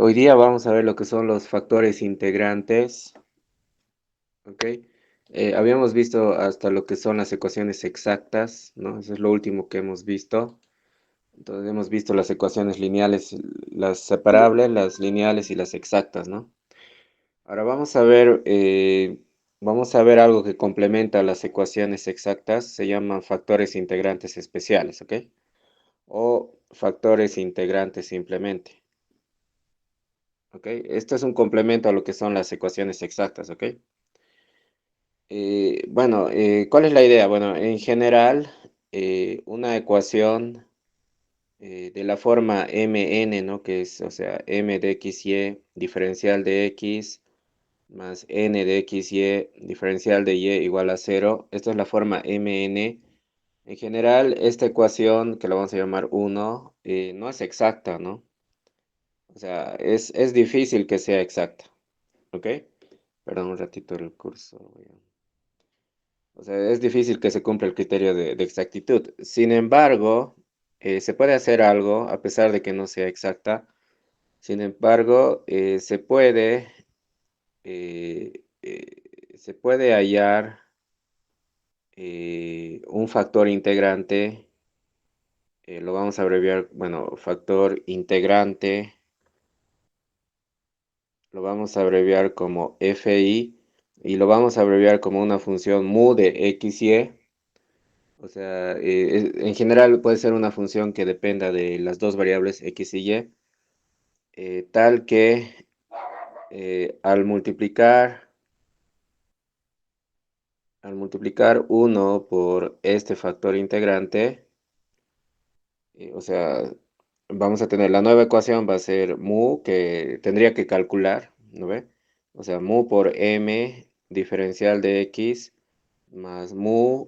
Hoy día vamos a ver lo que son los factores integrantes, ¿ok? Habíamos visto hasta lo que son las ecuaciones exactas, ¿no? Eso es lo último que hemos visto. Entonces hemos visto las ecuaciones lineales, las separables, las lineales y las exactas, ¿no? Ahora vamos a ver algo que complementa las ecuaciones exactas, se llaman factores integrantes especiales, ¿ok? O factores integrantes simplemente. ¿Ok? Esto es un complemento a lo que son las ecuaciones exactas, ¿ok? Bueno, ¿cuál es la idea? Bueno, en general, una ecuación de la forma mn, ¿no? Que es, o sea, m de x, y, diferencial de x, más n de x, y, diferencial de y igual a cero. Esta es la forma mn. En general, esta ecuación, que la vamos a llamar 1, no es exacta, ¿no? O sea, es difícil que sea exacta, ¿ok? Perdón, un ratito el curso. O sea, es difícil que se cumpla el criterio de exactitud. Sin embargo, se puede hacer algo, a pesar de que no sea exacta. Sin embargo, se puede hallar un factor integrante. Lo vamos a abreviar, bueno, factor integrante. Lo vamos a abreviar como fi y lo vamos a abreviar como una función mu de x, y. O sea, en general puede ser una función que dependa de las dos variables x y y, tal que al multiplicar 1 por este factor integrante, o sea, vamos a tener la nueva ecuación, va a ser mu, que tendría que calcular, ¿no ve? O sea, mu por m diferencial de x más mu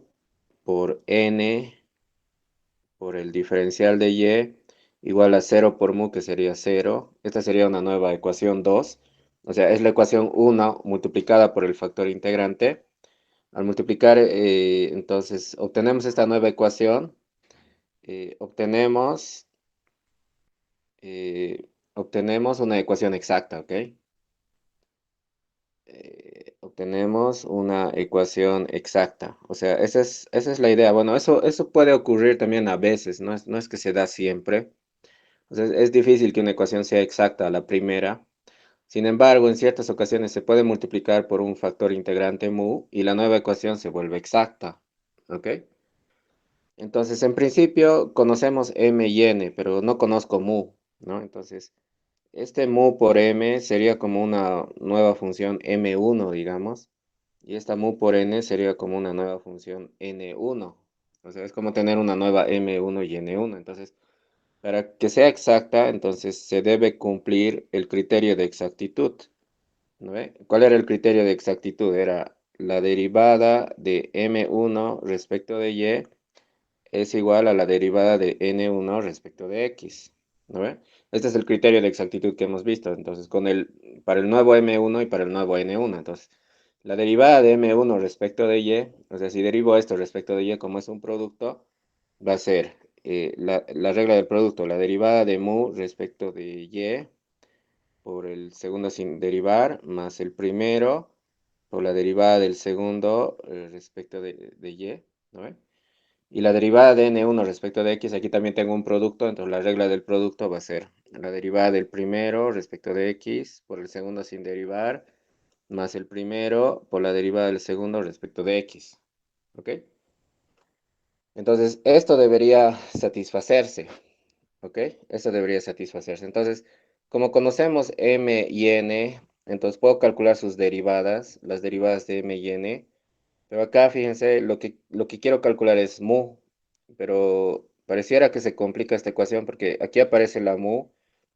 por n por el diferencial de y igual a cero por mu, que sería cero. Esta sería una nueva ecuación 2. O sea, es la ecuación 1 multiplicada por el factor integrante. Al multiplicar, entonces, obtenemos esta nueva ecuación. Obtenemos, obtenemos una ecuación exacta, ¿ok? Obtenemos una ecuación exacta. O sea, esa es la idea. Bueno, eso puede ocurrir también a veces, no es que se da siempre. O sea, es difícil que una ecuación sea exacta a la primera. Sin embargo, en ciertas ocasiones se puede multiplicar por un factor integrante mu y la nueva ecuación se vuelve exacta. ¿Ok? Entonces, en principio conocemos m y n, pero no conozco mu, ¿no? Entonces, este mu por m sería como una nueva función m1, digamos, y esta mu por n sería como una nueva función n1. O sea, es como tener una nueva m1 y n1. Entonces, para que sea exacta, entonces se debe cumplir el criterio de exactitud, ¿no ve? ¿Cuál era el criterio de exactitud? Era la derivada de m1 respecto de y es igual a la derivada de n1 respecto de x, ¿no ve? Este es el criterio de exactitud que hemos visto, entonces, para el nuevo m1 y para el nuevo n1. Entonces, la derivada de m1 respecto de y, o sea, si derivo esto respecto de y como es un producto, va a ser la regla del producto, la derivada de mu respecto de y por el segundo sin derivar, más el primero por la derivada del segundo respecto de y, ¿no ve? Y la derivada de n1 respecto de x, aquí también tengo un producto, entonces la regla del producto va a ser la derivada del primero respecto de x por el segundo sin derivar, más el primero por la derivada del segundo respecto de x. ¿Ok? Entonces, esto debería satisfacerse. ¿Ok? Esto debería satisfacerse. Entonces, como conocemos m y n, entonces puedo calcular sus derivadas, las derivadas de m y n. Pero acá, fíjense, lo que quiero calcular es mu, pero pareciera que se complica esta ecuación porque aquí aparece la mu,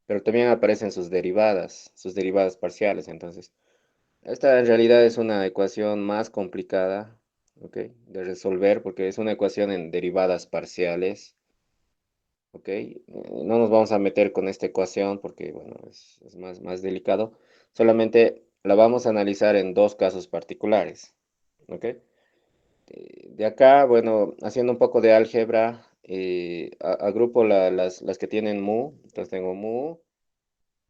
pero también aparecen sus derivadas parciales. Entonces, esta en realidad es una ecuación más complicada, ¿ok? De resolver porque es una ecuación en derivadas parciales, ¿ok? No nos vamos a meter con esta ecuación porque, bueno, es más delicado. Solamente la vamos a analizar en dos casos particulares, ¿ok? De acá, bueno, haciendo un poco de álgebra, agrupo las que tienen mu. Entonces tengo mu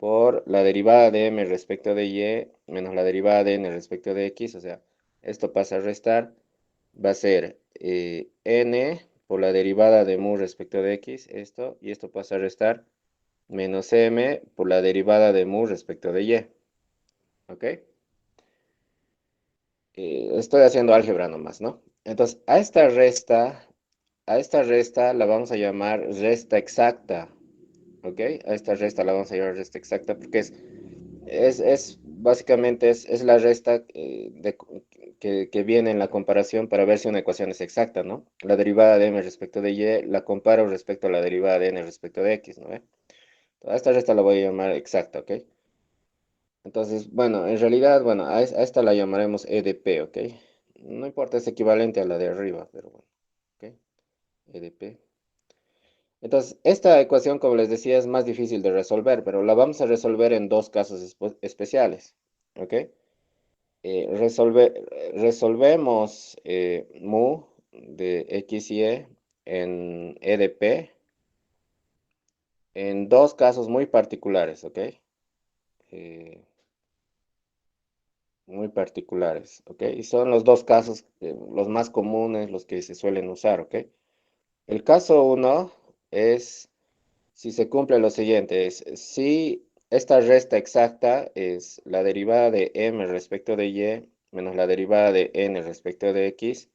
por la derivada de m respecto de y menos la derivada de n respecto de x, o sea, esto pasa a restar, va a ser n por la derivada de mu respecto de x, esto, y esto pasa a restar menos m por la derivada de mu respecto de y, ¿ok? Estoy haciendo álgebra nomás, ¿no? Entonces, a esta resta la vamos a llamar resta exacta, ¿ok? A esta resta la vamos a llamar resta exacta porque básicamente es la resta que viene en la comparación para ver si una ecuación es exacta, ¿no? La derivada de m respecto de y la comparo respecto a la derivada de n respecto de x, ¿no ve? A esta resta la voy a llamar exacta, ¿ok? Entonces, bueno, en realidad, bueno, a esta la llamaremos e de p, ¿ok? No importa, es equivalente a la de arriba, pero bueno, ¿ok? E de p. Entonces, esta ecuación, como les decía, es más difícil de resolver, pero la vamos a resolver en dos casos especiales, ¿ok? Resolvemos mu de x y en e de p en dos casos muy particulares, ¿ok? Eh, Muy particulares, ¿ok? Y son los dos casos, los más comunes, los que se suelen usar, ¿ok? El caso uno es si se cumple lo siguiente, es si esta resta exacta es la derivada de m respecto de y menos la derivada de n respecto de x,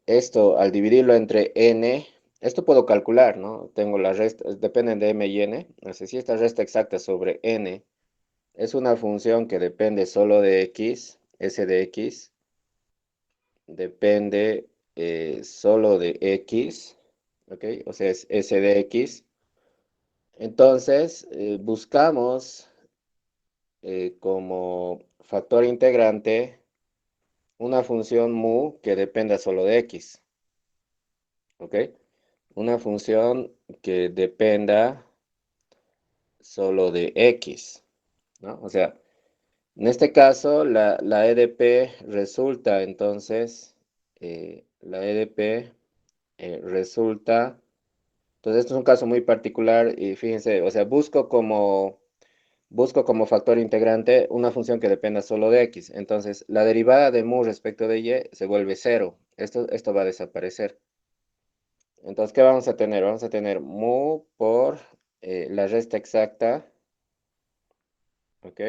esto al dividirlo entre n, esto puedo calcular, ¿no? Tengo la resta, dependen de m y n, así si esta resta exacta sobre n es una función que depende solo de x, s de x, depende solo de x, ¿ok? O sea, es s de x. Entonces, buscamos como factor integrante una función mu que dependa solo de x, ¿ok? Una función que dependa solo de x, ¿no? O sea, en este caso, la EDP resulta entonces, la EDP resulta, entonces esto es un caso muy particular y fíjense, o sea, busco como factor integrante una función que dependa solo de x. Entonces, la derivada de mu respecto de y se vuelve cero. Esto va a desaparecer. Entonces, ¿qué vamos a tener? Vamos a tener mu por la resta exacta, ¿ok?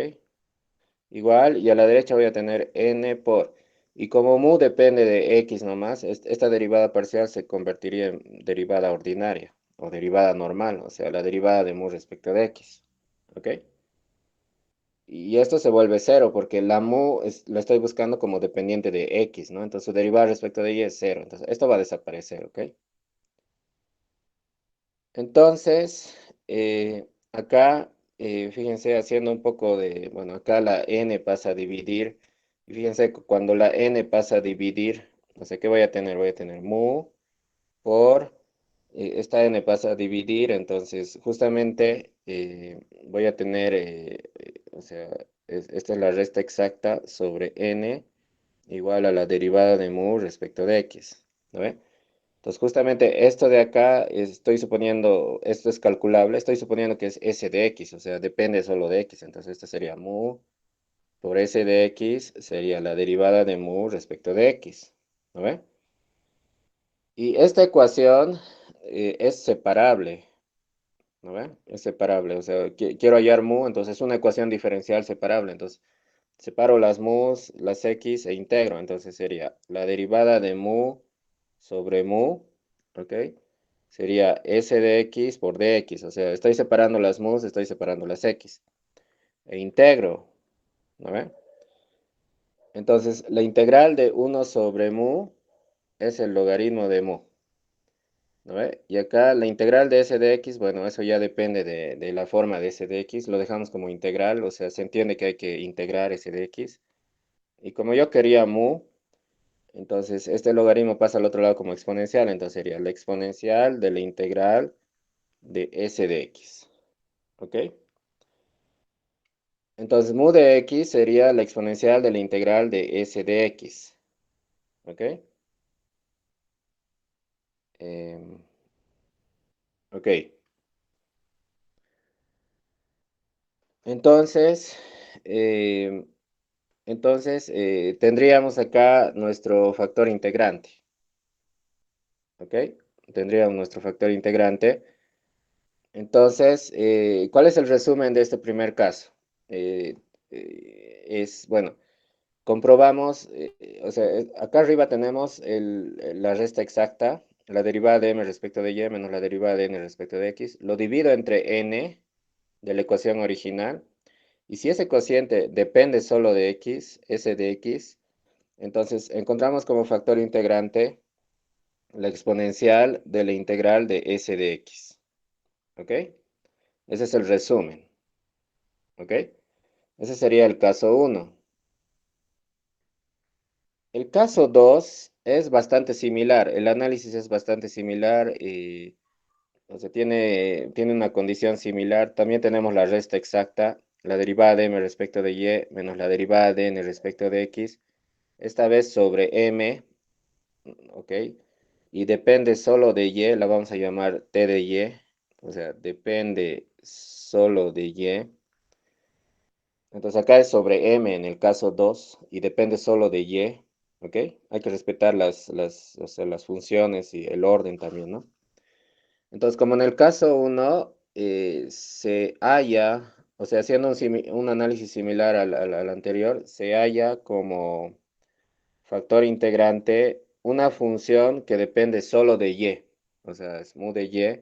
Igual, y a la derecha voy a tener n por... Y como mu depende de x nomás, esta derivada parcial se convertiría en derivada ordinaria o derivada normal, o sea, la derivada de mu respecto de x, ¿ok? Y esto se vuelve cero porque la mu lo estoy buscando como dependiente de x, ¿no? Entonces su derivada respecto de y es cero. Entonces esto va a desaparecer, ¿ok? Entonces, acá, fíjense, haciendo un poco de, bueno, acá la n pasa a dividir. Y fíjense, cuando la n pasa a dividir, o sea, ¿qué voy a tener? Voy a tener mu por, esta n pasa a dividir, entonces justamente voy a tener, o sea, esta es la resta exacta sobre n igual a la derivada de mu respecto de x, ¿no ve? Entonces justamente esto de acá, estoy suponiendo, esto es calculable, estoy suponiendo que es s de x, o sea, depende solo de x, entonces esto sería mu por s de x, sería la derivada de mu respecto de x, ¿no ve? Y esta ecuación es separable, ¿no ve? Es separable, o sea, quiero hallar mu, entonces es una ecuación diferencial separable, entonces separo las mu's, las x e integro, entonces sería la derivada de mu sobre mu, ¿ok? Sería s de x por dx, o sea, estoy separando las mu's, estoy separando las x, e integro, ¿no ve? Entonces, la integral de 1 sobre mu es el logaritmo de mu, ¿no ve? Y acá la integral de s de x, bueno, eso ya depende de la forma de s de x, lo dejamos como integral, o sea, se entiende que hay que integrar s de x. Y como yo quería mu, entonces este logaritmo pasa al otro lado como exponencial, entonces sería la exponencial de la integral de s de x, ¿ok? Entonces mu de x sería la exponencial de la integral de s de x, ¿ok? Ok. Entonces, eh, tendríamos acá nuestro factor integrante, ¿ok? Tendríamos nuestro factor integrante. Entonces, ¿cuál es el resumen de este primer caso? Eh, bueno, comprobamos, o sea, acá arriba tenemos la resta exacta, la derivada de m respecto de y menos la derivada de n respecto de x. Lo divido entre n de la ecuación original. Y si ese cociente depende solo de x, s de x, entonces encontramos como factor integrante la exponencial de la integral de s de x. ¿Ok? Ese es el resumen. ¿Ok? Ese sería el caso uno. El caso 2 es bastante similar. El análisis es bastante similar y o sea, tiene una condición similar. También tenemos la resta exacta, la derivada de m respecto de y menos la derivada de n respecto de x. Esta vez sobre m, ¿ok? Y depende solo de y, la vamos a llamar t de y. O sea, depende solo de y. Entonces acá es sobre m en el caso 2 y depende solo de y, ¿ok? Hay que respetar o sea, las funciones y el orden también, ¿no? Entonces, como en el caso uno se halla, o sea, haciendo un análisis similar al anterior, se halla como factor integrante una función que depende solo de y, o sea, es mu de y.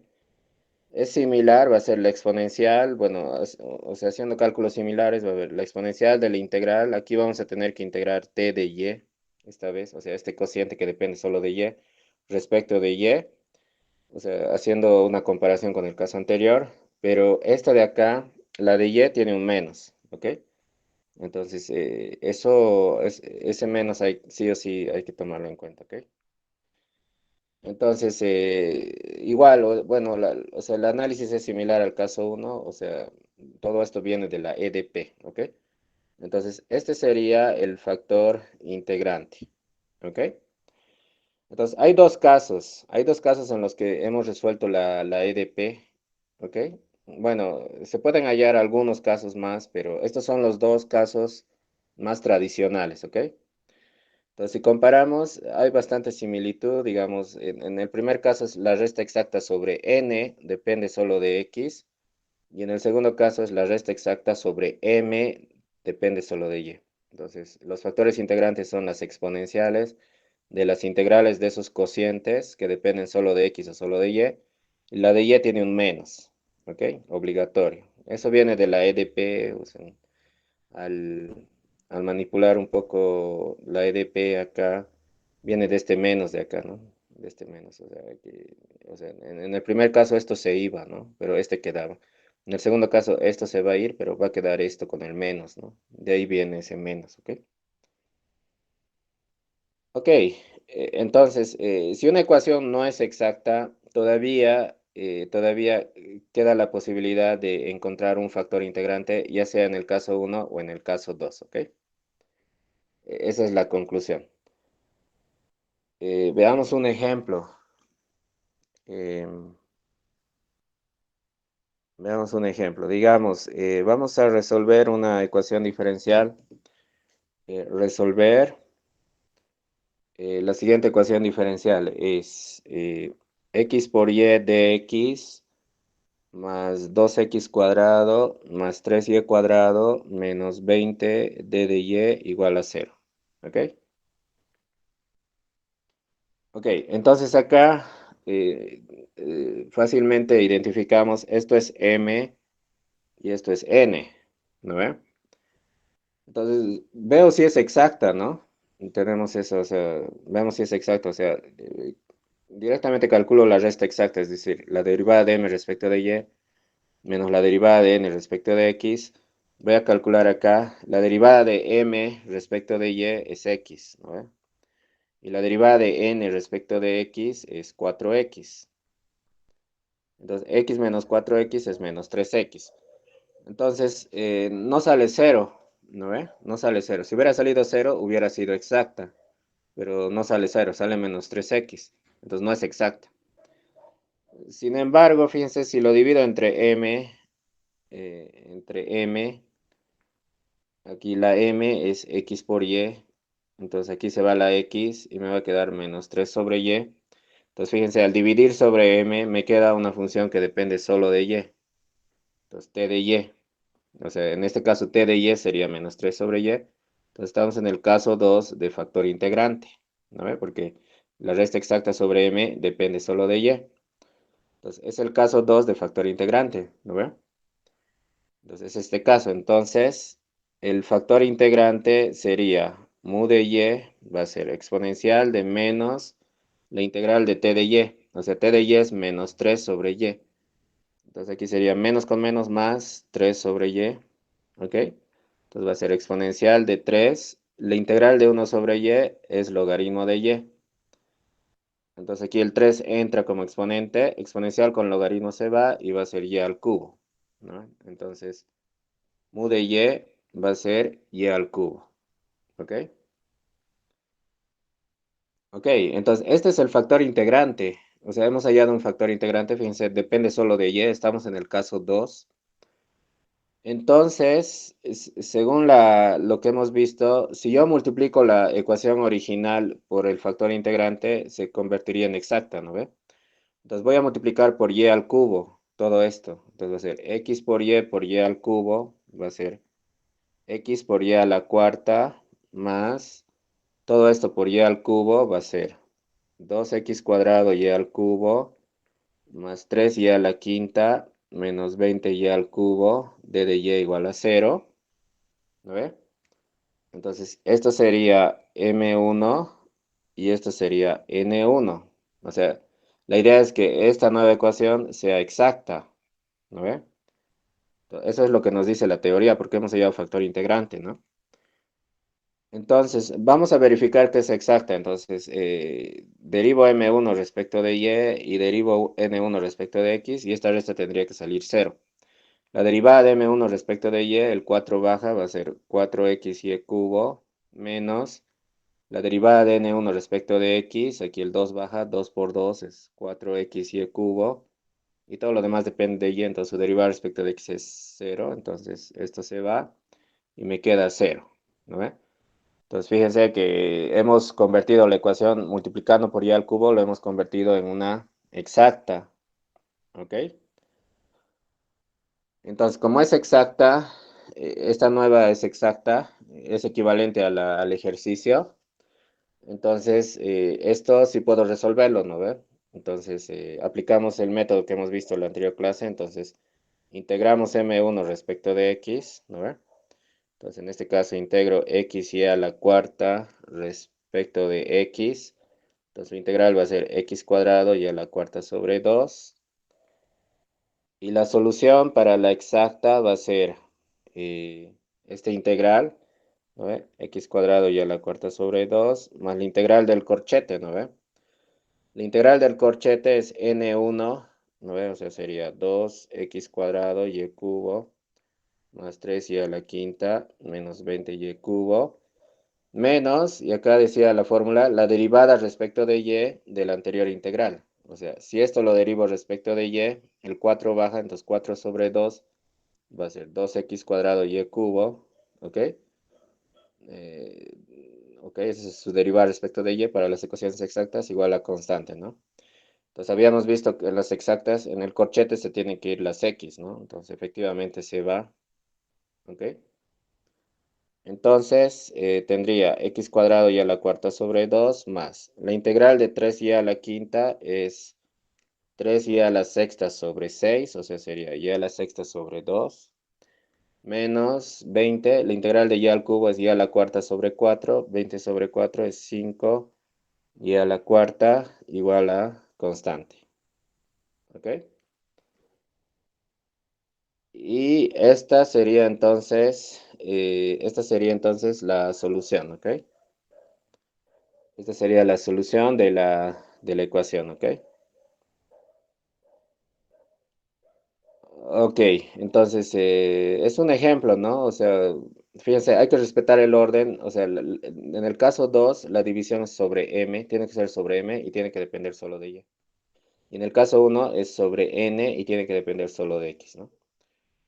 Es similar, va a ser la exponencial, bueno, o sea, haciendo cálculos similares, va a haber la exponencial de la integral. Aquí vamos a tener que integrar t de y, esta vez, o sea, este cociente que depende solo de y, respecto de y, o sea, haciendo una comparación con el caso anterior, pero esta de acá, la de y tiene un menos, ¿ok? Entonces, ese menos sí o sí hay que tomarlo en cuenta, ¿ok? Entonces, igual, bueno, o sea, el análisis es similar al caso uno, o sea, todo esto viene de la EDP, ¿ok? Entonces, este sería el factor integrante, ¿ok? Entonces, hay dos casos en los que hemos resuelto la EDP, ¿ok? Bueno, se pueden hallar algunos casos más, pero estos son los dos casos más tradicionales, ¿ok? Entonces, si comparamos, hay bastante similitud, digamos, en el primer caso es la resta exacta sobre n, depende solo de x, y en el segundo caso es la resta exacta sobre m, depende solo de y. Entonces, los factores integrantes son las exponenciales de las integrales de esos cocientes que dependen solo de x o solo de y la de y tiene un menos, ¿ok? Obligatorio. Eso viene de la EDP, o sea, al, al manipular un poco la EDP acá, viene de este menos de acá, ¿no? De este menos, o sea, en el primer caso esto se iba, ¿no? Pero este quedaba. En el segundo caso esto se va a ir, pero va a quedar esto con el menos, ¿no? De ahí viene ese menos, ¿ok? Ok, entonces, si una ecuación no es exacta, todavía queda la posibilidad de encontrar un factor integrante, ya sea en el caso uno o en el caso 2, ¿ok? Esa es la conclusión. Veamos un ejemplo. Em, Veamos un ejemplo. Digamos, vamos a resolver una ecuación diferencial. Resolver la siguiente ecuación diferencial es x por y de x más 2x cuadrado más 3y cuadrado menos 20 d de y igual a cero. ¿Ok? Ok, entonces acá fácilmente identificamos esto es m y esto es n, ¿no ve? Entonces veo si es exacta, ¿no? Y tenemos eso, o sea, vemos si es exacta, o sea, directamente calculo la resta exacta, es decir, la derivada de m respecto de y menos la derivada de n respecto de x. Voy a calcular acá, la derivada de m respecto de y es x, ¿no ve? Y la derivada de n respecto de x es 4x. Entonces, x menos 4x es menos 3x. Entonces, no sale cero, ¿no ve? No sale cero. Si hubiera salido cero, hubiera sido exacta. Pero no sale cero, sale menos 3x. Entonces, no es exacta. Sin embargo, fíjense, si lo divido entre m, entre m, aquí la m es x por y, entonces aquí se va la x y me va a quedar menos 3 sobre y. Entonces fíjense, al dividir sobre m me queda una función que depende solo de y. Entonces t de y, o sea, en este caso t de y sería menos 3 sobre y. Entonces estamos en el caso 2 de factor integrante, ¿no ve? Porque la resta exacta sobre m depende solo de y. Entonces es el caso 2 de factor integrante, ¿no ve? Entonces este caso, entonces el factor integrante sería mu de y va a ser exponencial de menos la integral de t de y. O sea, t de y es menos 3 sobre y. Entonces aquí sería menos con menos más 3 sobre y, ¿ok? Entonces va a ser exponencial de 3. La integral de 1 sobre y es logaritmo de y. Entonces aquí el 3 entra como exponente, exponencial con logaritmo se va y va a ser y al cubo, ¿no? Entonces mu de y va a ser y al cubo, ¿ok? Ok, entonces este es el factor integrante. O sea, hemos hallado un factor integrante, fíjense, depende solo de y, estamos en el caso 2. Entonces, según lo que hemos visto, si yo multiplico la ecuación original por el factor integrante, se convertiría en exacta, ¿no ve? Entonces voy a multiplicar por y al cubo todo esto. Entonces va a ser x por y al cubo, va a ser x por y a la cuarta más todo esto por y al cubo, va a ser 2x cuadrado y al cubo más 3y a la quinta menos 20y al cubo, d de y igual a 0. ¿No ve? Entonces, esto sería M1 y esto sería N1. O sea, la idea es que esta nueva ecuación sea exacta. ¿No ve? Eso es lo que nos dice la teoría, porque hemos hallado factor integrante, ¿no? Entonces, vamos a verificar que es exacta. Entonces, derivo M1 respecto de Y y derivo N1 respecto de X y esta resta tendría que salir 0. La derivada de M1 respecto de Y, el 4 baja, va a ser 4xy cubo menos la derivada de N1 respecto de X, aquí el 2 baja, 2 por 2 es 4xy cubo, y todo lo demás depende de Y, entonces su derivada respecto de X es 0, entonces esto se va y me queda 0, ¿no ve? Entonces fíjense que hemos convertido la ecuación multiplicando por Y al cubo, lo hemos convertido en una exacta, ¿ok? Entonces, como es exacta, esta nueva es exacta, es equivalente a al ejercicio. Entonces, esto sí puedo resolverlo, ¿no ve? Entonces, aplicamos el método que hemos visto en la anterior clase. Entonces, integramos M1 respecto de X, ¿no ve? Entonces, en este caso, integro X y a la cuarta respecto de X. Entonces, su integral va a ser X cuadrado y a la cuarta sobre 2. Y la solución para la exacta va a ser esta integral, ¿no ve? X cuadrado y a la cuarta sobre 2 más la integral del corchete, ¿no ve? La integral del corchete es n1, ¿no ve? O sea, sería 2x cuadrado y cubo más 3y a la quinta menos 20y cubo menos, y acá decía la fórmula, la derivada respecto de y de la anterior integral. O sea, si esto lo derivo respecto de y, el 4 baja, entonces 4 sobre 2 va a ser 2x cuadrado y cubo, ¿ok? Ok, esa es su derivada respecto de y para las ecuaciones exactas igual a constante, ¿no? Entonces habíamos visto que en las exactas, en el corchete se tienen que ir las x, ¿no? Entonces efectivamente se va, ¿ok? Entonces tendría x cuadrado y a la cuarta sobre 2 más la integral de 3y a la quinta es 3y a la sexta sobre 6, o sea, sería y a la sexta sobre 2, menos 20, la integral de y al cubo es y a la cuarta sobre 4, 20 sobre 4 es 5, y a la cuarta igual a constante, ¿ok? Y esta sería entonces la solución, ¿ok? Esta sería la solución de la ecuación, ¿ok? Ok, entonces es un ejemplo, ¿no? O sea, fíjense, hay que respetar el orden. O sea, en el caso 2 la división es sobre m, tiene que ser sobre m y tiene que depender solo de y. Y en el caso uno es sobre n y tiene que depender solo de x, ¿no?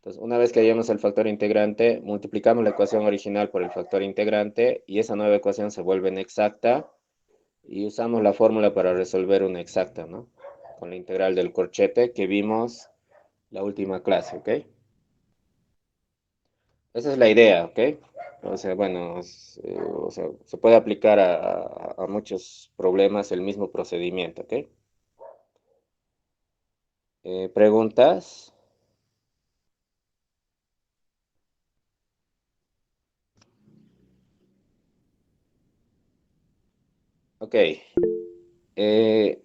Entonces, una vez que hallamos el factor integrante, multiplicamos la ecuación original por el factor integrante y esa nueva ecuación se vuelve inexacta y usamos la fórmula para resolver una exacta, ¿no? Con la integral del corchete que vimos la última clase, ¿ok? Esa es la idea, ¿ok? O sea, bueno, o sea, se puede aplicar a muchos problemas el mismo procedimiento, ¿ok? ¿Preguntas? Ok. Eh,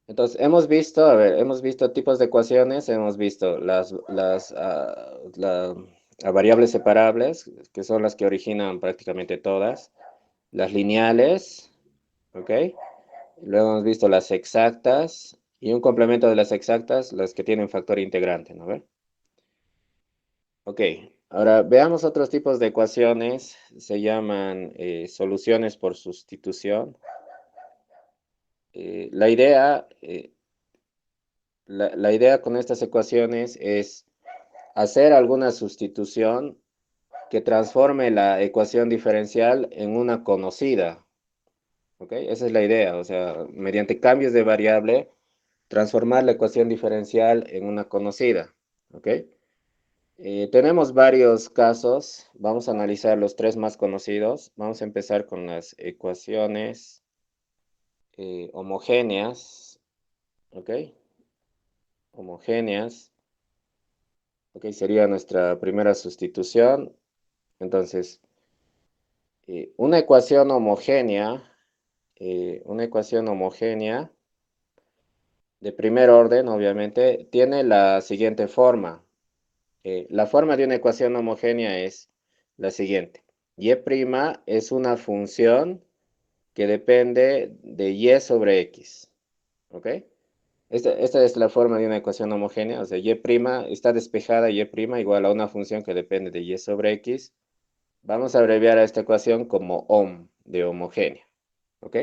entonces, hemos visto, a ver, hemos visto tipos de ecuaciones, hemos visto las variables separables, que son las que originan prácticamente todas, las lineales, ¿ok? Luego hemos visto las exactas y un complemento de las exactas, las que tienen factor integrante, ¿no ve? Ok, ahora veamos otros tipos de ecuaciones, se llaman soluciones por sustitución. La idea, la idea con estas ecuaciones es hacer alguna sustitución que transforme la ecuación diferencial en una conocida. ¿Ok? Esa es la idea, o sea, mediante cambios de variable, transformar la ecuación diferencial en una conocida. ¿Ok? Tenemos varios casos, vamos a analizar los tres más conocidos. Vamos a empezar con las ecuaciones homogéneas. ¿Ok? Homogéneas. Ok, sería nuestra primera sustitución. Entonces, una ecuación homogénea de primer orden, obviamente, tiene la siguiente forma. La forma de una ecuación homogénea es la siguiente. Y' es una función que depende de y sobre x. ¿Ok? Esta es la forma de una ecuación homogénea. O sea, y' está despejada y' igual a una función que depende de y sobre x. Vamos a abreviar a esta ecuación como OM, de homogénea. ¿Ok?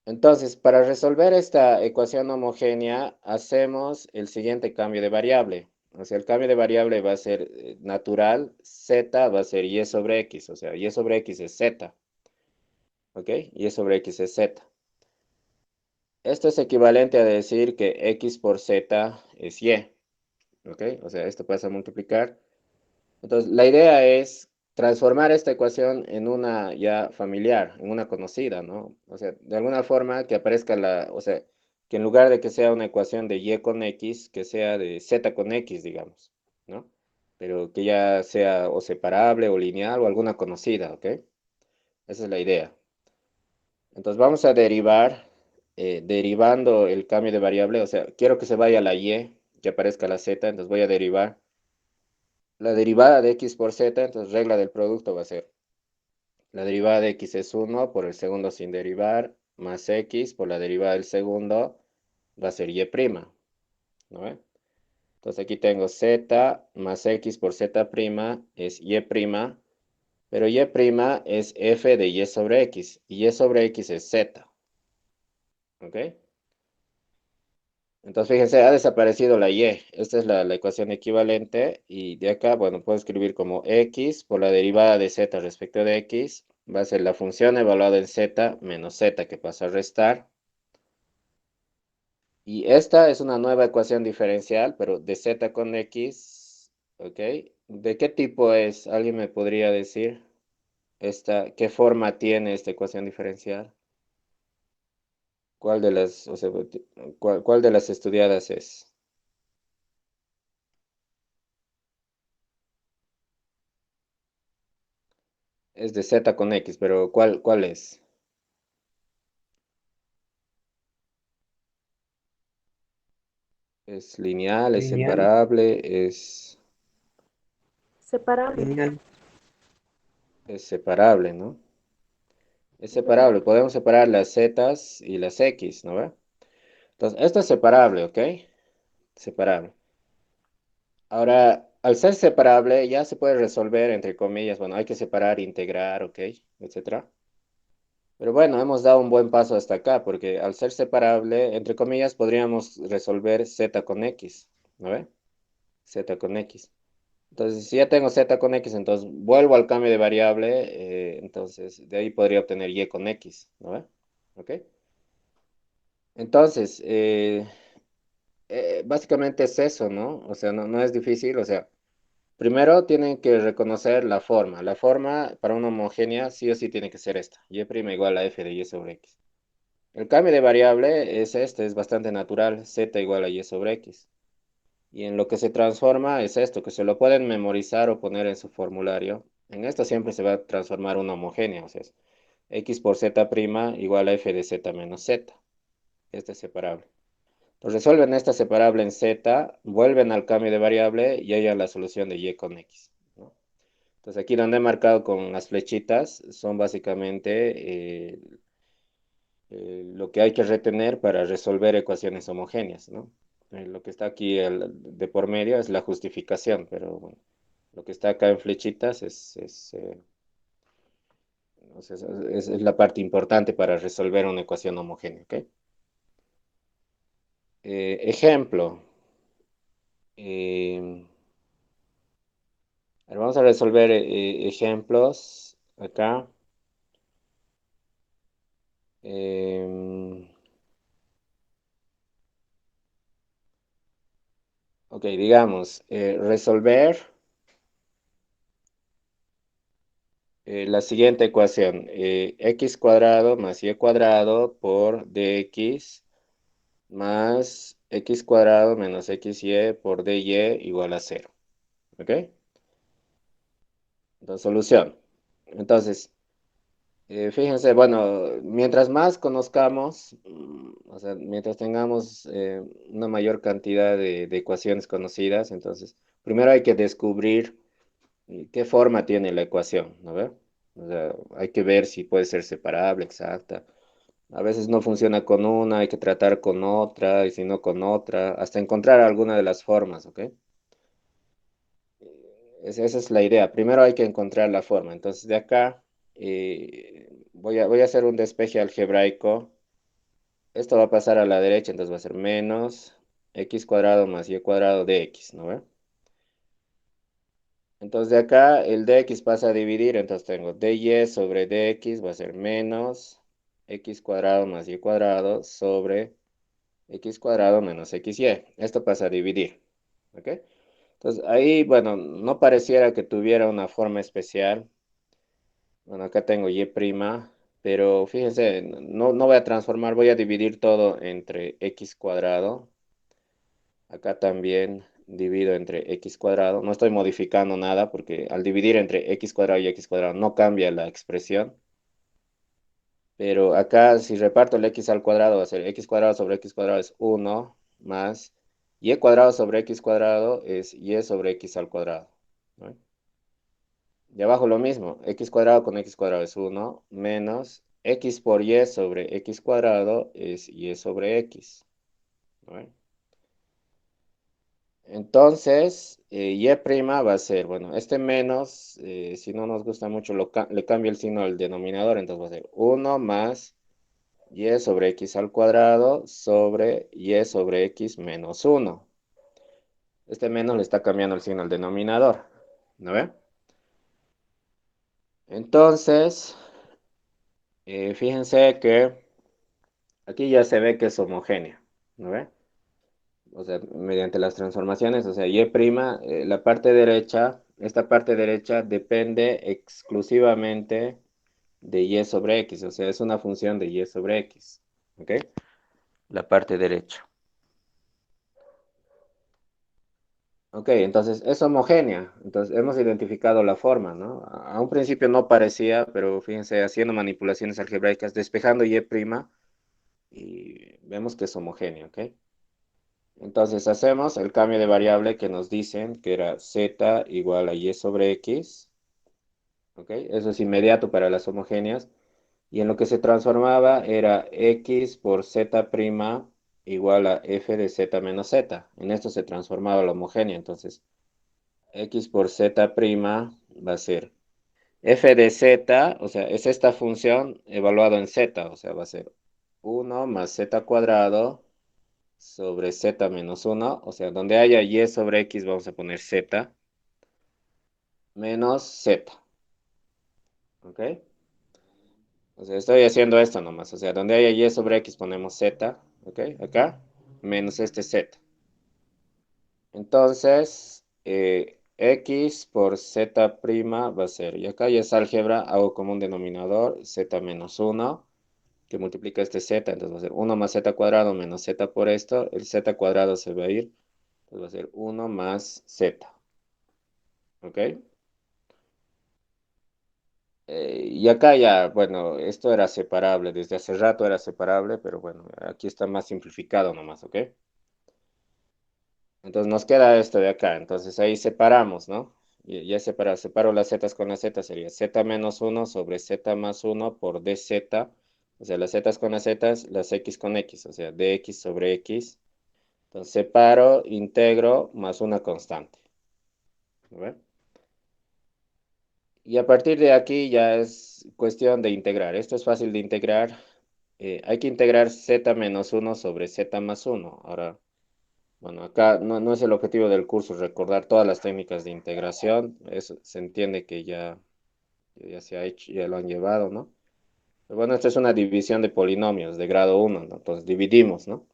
Entonces, para resolver esta ecuación homogénea, hacemos el siguiente cambio de variable. O sea, el cambio de variable va a ser natural, z va a ser y sobre x, o sea, y sobre x es z, ¿ok? Y sobre x es z. Esto es equivalente a decir que x por z es y, ¿ok? O sea, esto pasa a multiplicar. Entonces, la idea es transformar esta ecuación en una ya familiar, en una conocida, ¿no? O sea, de alguna forma que aparezca o sea, que en lugar de que sea una ecuación de y con x, que sea de z con x, digamos, ¿no? Pero que ya sea o separable o lineal o alguna conocida, ¿ok? Esa es la idea. Entonces vamos a derivar, derivando el cambio de variable, o sea, quiero que se vaya la y, que aparezca la z, entonces voy a derivar la derivada de x por z, entonces regla del producto va a ser la derivada de x es 1 por el segundo sin derivar, más x por la derivada del segundo va a ser y', ¿no ve? Entonces aquí tengo z más x por z' es y', pero y' es f de y sobre x, y y sobre x es z, ¿ok? Entonces fíjense, ha desaparecido la y. Esta es la ecuación equivalente y de acá, bueno, puedo escribir como x por la derivada de z respecto de x. Va a ser la función evaluada en z menos z que pasa a restar. Y esta es una nueva ecuación diferencial, pero de z con x, ¿ok? ¿De qué tipo es? ¿Alguien me podría decir qué forma tiene esta ecuación diferencial? ¿Cuál de las, o sea, cuál de las estudiadas es? Es de z con x, pero ¿cuál es? Es lineal, es Lineal, separable, Separable. lineal. es separable, ¿no? Es separable. Podemos separar las zetas y las x, ¿no ve? Entonces, esto es separable, ¿ok? Separable. Ahora, al ser separable, ya se puede resolver, entre comillas, bueno, hay que separar, integrar, ¿ok? Etcétera. Pero bueno, hemos dado un buen paso hasta acá, porque al ser separable, entre comillas, podríamos resolver z con x. ¿no ve? Z con X. Entonces, si ya tengo Z con X, entonces vuelvo al cambio de variable, entonces de ahí podría obtener Y con X, ¿no ve? ¿Ok? Entonces, básicamente es eso, ¿no? O sea, no es difícil, o sea, primero tienen que reconocer la forma. La forma para una homogénea sí o sí tiene que ser esta, Y' igual a F de Y sobre X. El cambio de variable es este, es bastante natural, Z igual a Y sobre X. Y en lo que se transforma es esto, que se lo pueden memorizar o poner en su formulario. En esto siempre se va a transformar una homogénea, o sea, es X por Z' igual a F de Z menos Z. Este es separable. Entonces resuelven esta separable en Z, vuelven al cambio de variable y hallan la solución de Y con X, ¿no? Entonces aquí donde he marcado con las flechitas son básicamente lo que hay que retener para resolver ecuaciones homogéneas, ¿no? Lo que está aquí de por medio es la justificación, pero bueno, lo que está acá en flechitas o sea, es la parte importante para resolver una ecuación homogénea, ¿ok? Ejemplo. eh, a ver, vamos a resolver ejemplos acá. Em, ok, digamos, resolver la siguiente ecuación, x cuadrado más y cuadrado por dx más x cuadrado menos xy por dy igual a cero. ¿Ok? Entonces, solución. Entonces, fíjense, bueno, mientras más conozcamos, o sea, mientras tengamos una mayor cantidad de ecuaciones conocidas, entonces, primero hay que descubrir qué forma tiene la ecuación, ¿no ve? O sea, hay que ver si puede ser separable, exacta. A veces no funciona con una, hay que tratar con otra, y si no con otra, hasta encontrar alguna de las formas, ¿ok? Esa es la idea. Primero hay que encontrar la forma. Entonces, de acá voy a hacer un despeje algebraico. Esto va a pasar a la derecha, entonces va a ser menos x cuadrado más y cuadrado de x, ¿no ve? Entonces, de acá el dx pasa a dividir, entonces tengo dy sobre dx va a ser menos x cuadrado más y cuadrado sobre x cuadrado menos xy. Esto pasa a dividir, ¿ok? Entonces ahí, bueno, no pareciera que tuviera una forma especial. Bueno, acá tengo y', pero fíjense, no voy a transformar, voy a dividir todo entre x cuadrado. Acá también divido entre x cuadrado. No estoy modificando nada porque al dividir entre x cuadrado y x cuadrado no cambia la expresión. Pero acá si reparto el x al cuadrado va a ser x cuadrado sobre x cuadrado es 1 más y cuadrado sobre x cuadrado es y sobre x al cuadrado, ¿no? Y abajo lo mismo, x cuadrado con x cuadrado es 1 menos x por y sobre x cuadrado es y sobre x, ¿no? Entonces, y' va a ser, bueno, este menos, si no nos gusta mucho, le cambio el signo al denominador, entonces va a ser 1 más y sobre x al cuadrado sobre y sobre x menos 1. Este menos le está cambiando el signo al denominador, ¿no ve? Entonces, fíjense que aquí ya se ve que es homogénea, ¿no ve? O sea, mediante las transformaciones, o sea, y', la parte derecha, esta parte derecha depende exclusivamente de y sobre x, o sea, es una función de y sobre x, ¿ok? La parte derecha. Ok, entonces es homogénea. Entonces hemos identificado la forma, ¿no? A un principio no parecía, pero fíjense, haciendo manipulaciones algebraicas, despejando y', y vemos que es homogénea, ¿ok? Entonces hacemos el cambio de variable que nos dicen que era z igual a y sobre x, ¿ok? Eso es inmediato para las homogéneas. Y en lo que se transformaba era x por z' igual a f de z menos z. En esto se transformaba la homogénea, entonces x por z' va a ser f de z, o sea, es esta función evaluado en z, o sea, va a ser 1 más z cuadrado sobre z menos uno, o sea, donde haya y sobre x vamos a poner z menos z, ¿ok? O sea, estoy haciendo esto nomás, o sea, donde haya y sobre x ponemos z, ¿ok? Acá, menos este z. Entonces, x por z' va a ser, y acá ya es álgebra, hago como un denominador, z menos uno que multiplica este z, entonces va a ser uno más z cuadrado menos z por esto, el z cuadrado se va a ir, entonces va a ser uno más z, ¿ok? Y acá ya, bueno, esto era separable, desde hace rato era separable, pero bueno, aquí está más simplificado nomás, ¿ok? Entonces nos queda esto de acá, entonces ahí separamos, ¿no? Ya separo las z con las z, sería z menos uno sobre z más uno por dz, o sea, las z con las z, las x con x, o sea, dx sobre x. Entonces separo, integro, más una constante. ¿Ve? Y a partir de aquí ya es cuestión de integrar. Esto es fácil de integrar. Hay que integrar z menos uno sobre z más uno. Ahora, bueno, acá no es el objetivo del curso recordar todas las técnicas de integración. Eso se entiende que ya se ha hecho, ya lo han llevado, ¿no? Pero bueno, esta es una división de polinomios de grado uno, ¿no? Entonces dividimos, ¿no?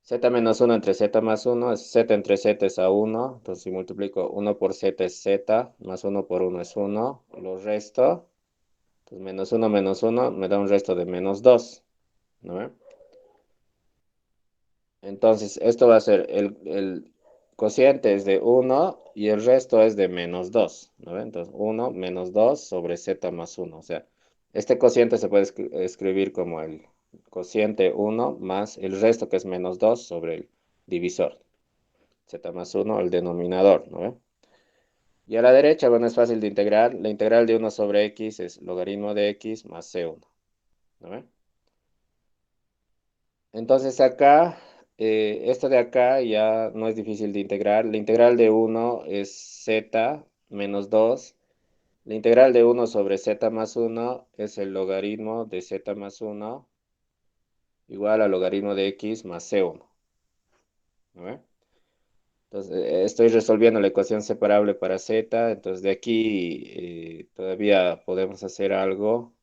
Z menos uno entre z más uno es z entre z es a uno. Entonces si multiplico uno por z es z, más uno por uno es uno. Lo resto, entonces menos uno me da un resto de menos 2, ¿no ve? Entonces esto va a ser el cociente es de uno y el resto es de menos 2, ¿no ve? Entonces uno menos 2 sobre z más uno. O sea, este cociente se puede escribir como el cociente uno más el resto que es menos 2 sobre el divisor. Z más uno el denominador, ¿no ve? Y a la derecha, bueno, es fácil de integrar. La integral de uno sobre x es logaritmo de x más c1, ¿no ve? Entonces acá, esto de acá ya no es difícil de integrar. La integral de uno es z menos 2. La integral de uno sobre z más uno es el logaritmo de z más uno igual al logaritmo de x más c1, ¿no ve? Entonces, estoy resolviendo la ecuación separable para z, entonces de aquí todavía podemos hacer algo.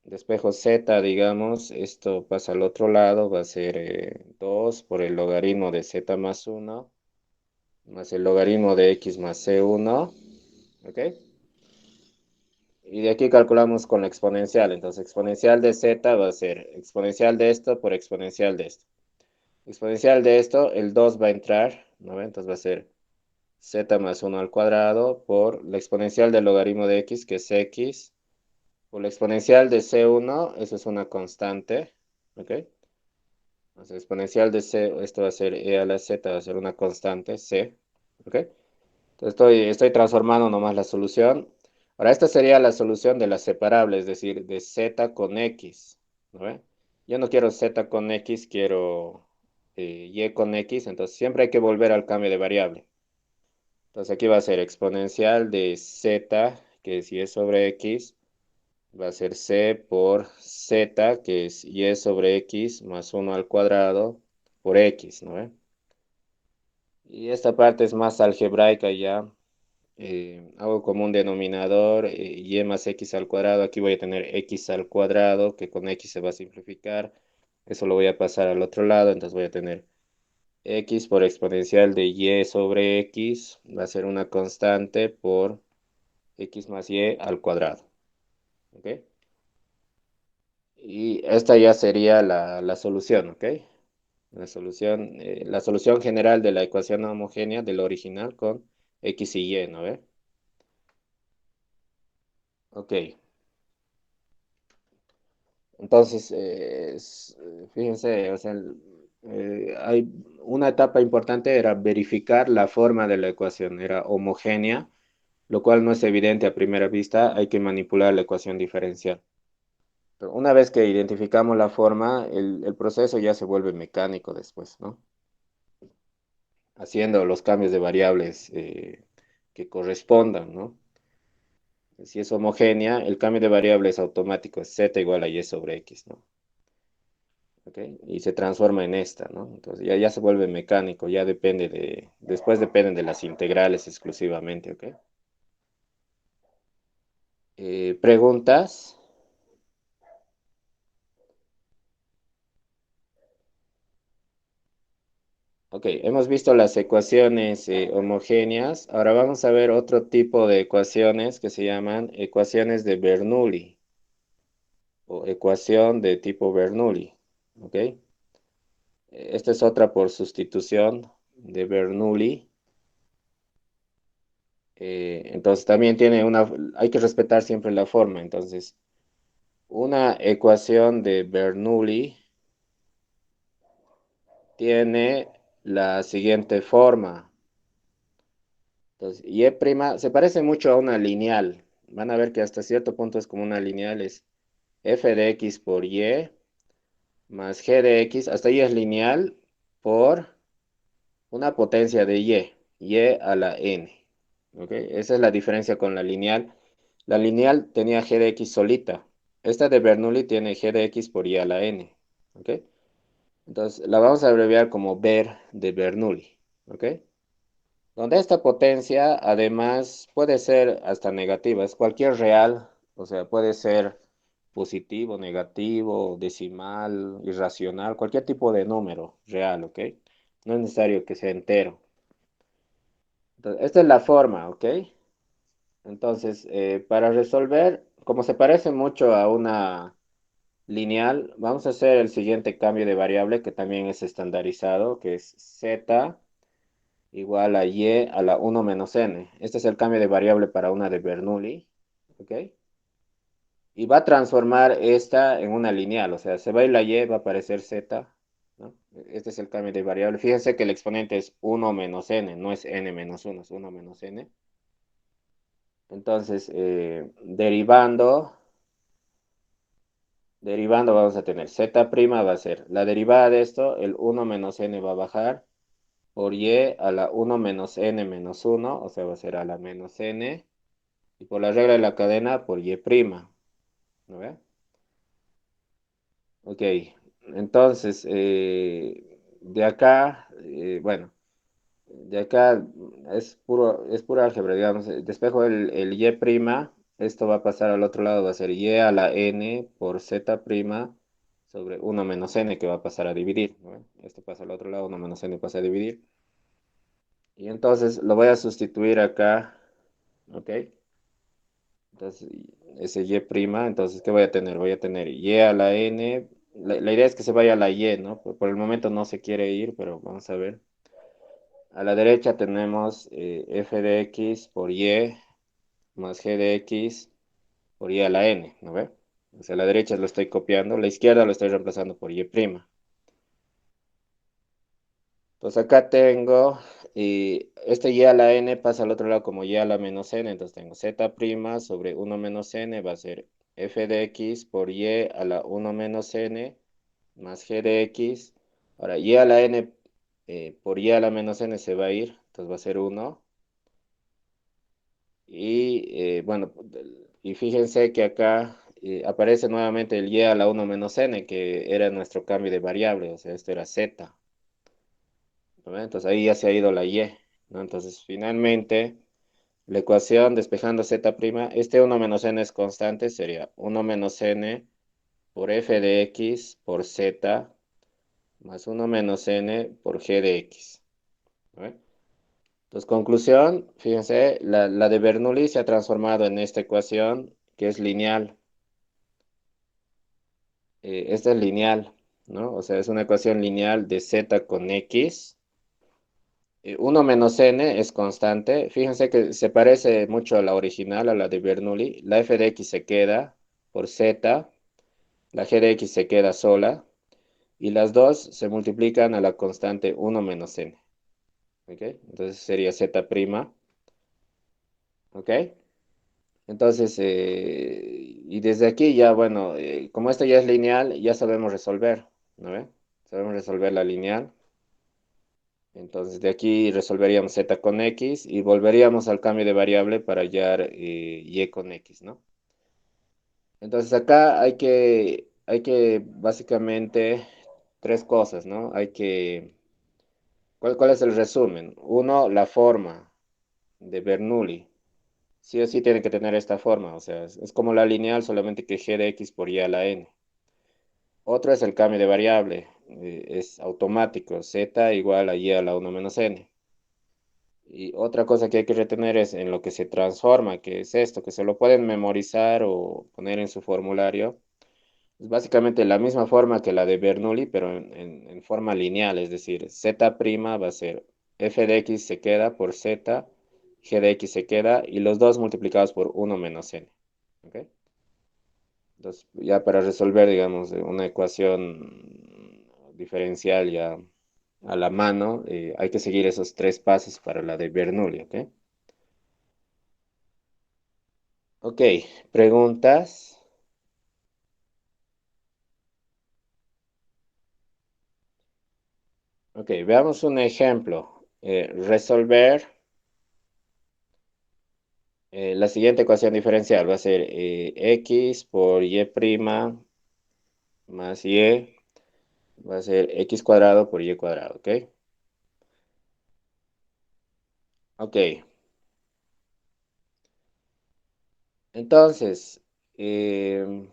Despejo z, digamos, esto pasa al otro lado, va a ser 2 por el logaritmo de z más uno más el logaritmo de x más c1, ¿ok? Y de aquí calculamos con la exponencial, entonces exponencial de z va a ser exponencial de esto por exponencial de esto. Exponencial de esto, el 2 va a entrar, ¿no? Entonces va a ser z más uno al cuadrado por la exponencial del logaritmo de x, que es x, por la exponencial de c1, eso es una constante, ¿ok? Entonces, exponencial de c, esto va a ser e a la z, va a ser una constante, c, ¿ok? Entonces estoy transformando nomás la solución. Ahora, esta sería la solución de la separable, es decir, de z con x, ¿no ve? Yo no quiero z con x, quiero y con x, entonces siempre hay que volver al cambio de variable. Entonces aquí va a ser exponencial de z, que es y sobre x, va a ser c por z, que es y sobre x, más uno al cuadrado, por x, ¿no ve? Y esta parte es más algebraica ya. Hago como un denominador, y más x al cuadrado. Aquí voy a tener x al cuadrado, que con x se va a simplificar. Eso lo voy a pasar al otro lado, entonces voy a tener x por exponencial de y sobre x, va a ser una constante por x más y al cuadrado. ¿Ok? Y esta ya sería la solución, ¿ok? La solución general de la ecuación homogénea del original con x y y, ¿no ve? Ok. Entonces, fíjense, o sea, hay una etapa importante era verificar la forma de la ecuación, era homogénea, lo cual no es evidente a primera vista, hay que manipular la ecuación diferencial. Pero una vez que identificamos la forma, el proceso ya se vuelve mecánico después, ¿no? Haciendo los cambios de variables que correspondan, ¿no? Si es homogénea, el cambio de variable es automático, es z igual a y sobre x, ¿no? ¿ok? Y se transforma en esta, ¿no? Entonces ya se vuelve mecánico, ya depende después dependen de las integrales exclusivamente, ¿ok? ¿Preguntas? Ok, hemos visto las ecuaciones homogéneas. Ahora vamos a ver otro tipo de ecuaciones que se llaman ecuaciones de Bernoulli o ecuación de tipo Bernoulli. ¿Ok? Esta es otra por sustitución de Bernoulli. Entonces también tiene hay que respetar siempre la forma. Entonces, una ecuación de Bernoulli tiene la siguiente forma. Entonces, y' se parece mucho a una lineal. Van a ver que hasta cierto punto es como una lineal, es f de x por y más g de x, hasta ahí es lineal por una potencia de y a la n. ¿Ok? Esa es la diferencia con la lineal. La lineal tenía g de x solita. Esta de Bernoulli tiene g de x por y a la n. ¿Ok? Entonces, la vamos a abreviar como Ber de Bernoulli. ¿Ok? Donde esta potencia además puede ser hasta negativa, es cualquier real, o sea, puede ser positivo, negativo, decimal, irracional, cualquier tipo de número real, ¿ok? No es necesario que sea entero. Entonces, esta es la forma, ¿ok? Entonces, para resolver, como se parece mucho a una lineal, vamos a hacer el siguiente cambio de variable que también es estandarizado, que es z igual a y a la 1 menos n. Este es el cambio de variable para una de Bernoulli. ¿Ok? Y va a transformar esta en una lineal. O sea, se va a ir la y, va a aparecer z. ¿No? Este es el cambio de variable. Fíjense que el exponente es 1 menos n. No es n menos 1, es 1 menos n. Entonces, derivando vamos a tener z' va a ser la derivada de esto. El 1 menos n va a bajar por y a la 1 menos n menos 1. O sea, va a ser a la menos n. Y por la regla de la cadena, por y'. ¿No ve? Ok, entonces, de acá, bueno, de acá es pura álgebra, digamos. Despejo el y', esto va a pasar al otro lado, va a ser y a la n por z' sobre 1 menos n que va a pasar a dividir. ¿No ve? Esto pasa al otro lado, 1 menos n pasa a dividir. Y entonces lo voy a sustituir acá, ¿ok? Entonces, ese y', entonces, ¿qué voy a tener? Voy a tener y a la n. La idea es que se vaya a la y, ¿no? Por el momento no se quiere ir, pero vamos a ver. A la derecha tenemos f de x por y más g de x por y a la n, ¿no ve? O sea, a la derecha lo estoy copiando, la izquierda lo estoy reemplazando por y'. Entonces acá tengo, y este y a la n pasa al otro lado como y a la menos n, entonces tengo z' sobre 1 menos n va a ser f de x por y a la 1 menos n más g de x. Ahora, y a la n por y a la menos n se va a ir, entonces va a ser 1. Y bueno, y fíjense que acá aparece nuevamente el y a la 1 menos n, que era nuestro cambio de variable, o sea, esto era z. ¿No? Entonces ahí ya se ha ido la y, ¿no? Entonces finalmente la ecuación despejando z', este 1 menos n es constante, sería 1 menos n por f de x por z más 1 menos n por g de x. ¿No? Entonces, conclusión, fíjense, la de Bernoulli se ha transformado en esta ecuación que es lineal. Esta es lineal, ¿no? O sea, es una ecuación lineal de z con x. 1 menos n es constante. Fíjense que se parece mucho a la original, a la de Bernoulli. La f de x se queda por z, la g de x se queda sola, y las dos se multiplican a la constante 1 menos n. ¿Ok? Entonces sería z'. ¿Ok? Entonces, y desde aquí ya, bueno, como esto ya es lineal, ya sabemos resolver, ¿no ve? Sabemos resolver la lineal. Entonces, de aquí resolveríamos z con x y volveríamos al cambio de variable para hallar y con x, ¿no? Entonces, acá hay que básicamente tres cosas, ¿no? ¿Cuál es el resumen? Uno, la forma de Bernoulli. Sí o sí tiene que tener esta forma, o sea, es como la lineal, solamente que g de x por y a la n. Otro es el cambio de variable, es automático, z igual a y a la 1 menos n. Y otra cosa que hay que retener es en lo que se transforma, que es esto, que se lo pueden memorizar o poner en su formulario. Es básicamente la misma forma que la de Bernoulli, pero en forma lineal, es decir, z' va a ser f de x se queda por z, g de x se queda, y los dos multiplicados por 1 menos n. ¿Ok? Entonces, ya para resolver, digamos, una ecuación diferencial ya a la mano, hay que seguir esos tres pasos para la de Bernoulli, ¿ok? Ok, preguntas. Ok, veamos un ejemplo. Resolver la siguiente ecuación diferencial va a ser x por y' más y va a ser x cuadrado por y cuadrado, ¿ok? Ok, entonces, em,